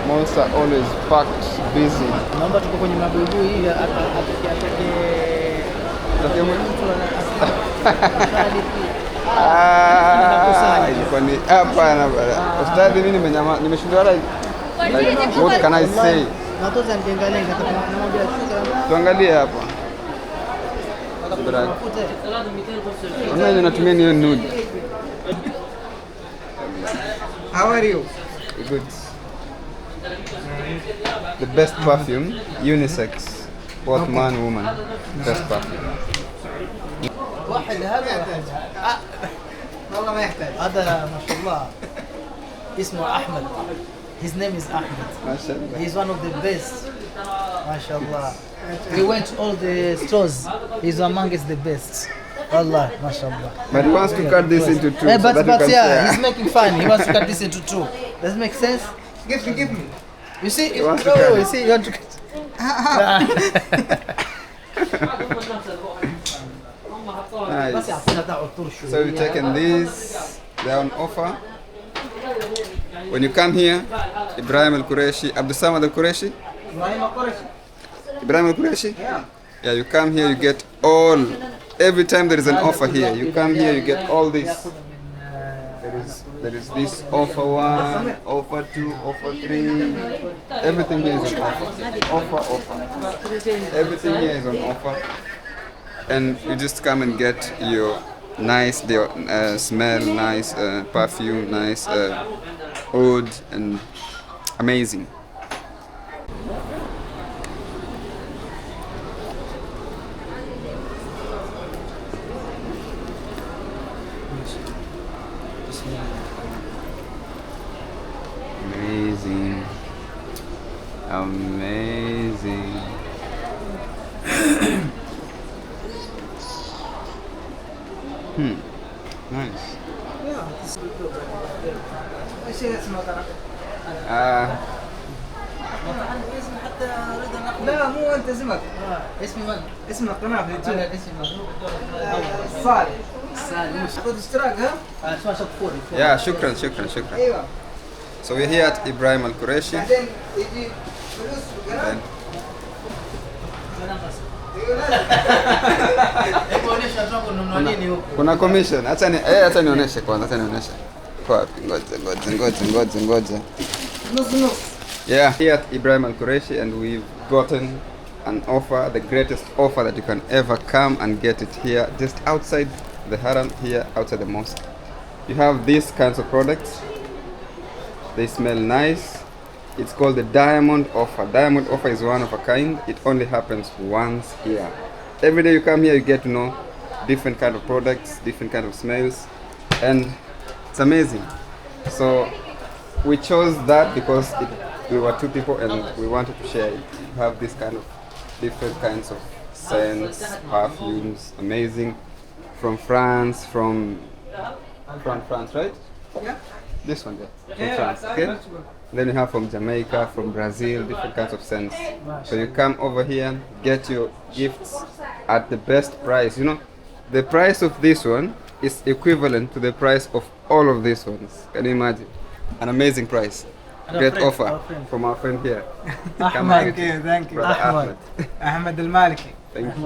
Malls are always packed, busy. Naomba tuko kwenye mabuibui ili atake ilikuwa ni hapana bwana. Ustadhi mimi nimeshindwa like, what can I say? Natoza nitengalenga namwambia Tuangalie hapa. Unaona natumia hiyo nude. How are you? Good. The best perfume, unisex, both man woman. Best perfume. واحد هذا والله ما يحتاج. هذا ما شاء الله اسمه أحمد. His name is Ahmed. MashaAllah. He's one of the best. MashaAllah. We went to all the stores. He's amongst the best. Allah, MashaAllah. But he wants to cut this into two. But so that yeah, he's making fun. He wants to cut this into two. Does it make sense? Give me. You see? He wants to cut You it. see? You want to cut. Nice. So we've taken these. They're on offer. When you come here, Ibrahim Al Qurayshi, Abdul Al Qurayshi. Ibrahim Al Qurayshi? Yeah, you come here, you get all. Every time there is an offer here, you come here, you get all this. There is this offer 1, offer 2, offer 3. Everything here is on offer. Offer. Everything here is on offer. And you just come and get your nice smell, nice perfume, nice oud, and amazing. Amazing. Amazing. Nice. ايش اسمه ترى؟ لا مو انت اسمك. اسمي من؟ اسم القناة في اليوتيوب. اسمي صالح. خذ اشتراك ها؟ اسمه شطفوري. Yeah, shukran. ايوه. So we're here at Ibrahim Al Qurayshi. بعدين يجي فلوس بالقناة. Kuna commission. Acha nionyeshe kwanza, Wapi? Ngoja. نص. Yeah, here at Ibrahim Al Qurayshi, and we've gotten an offer, the greatest offer that you can ever come and get it here, just outside the haram, here outside the mosque. You have these kinds of products. They smell nice. It's called the diamond offer. Diamond offer is one of a kind. It only happens once here. Every day you come here, you get to know different kind of products, different kind of smells, and it's amazing. So we chose that because we were 2 people and we wanted to share it. We have this kind of different kinds of scents, perfumes, amazing, from France, from France, right? Yeah. This one there, from France, okay? Then you have from Jamaica, from Brazil, different kinds of scents. So you come over here, get your gifts at the best price. You know, the price of this one is equivalent to the price of all of these ones. Can you imagine? An amazing price. Great offer from our friend here. Thank you. Brother Ahmed. أحمد المالكي. Thank you.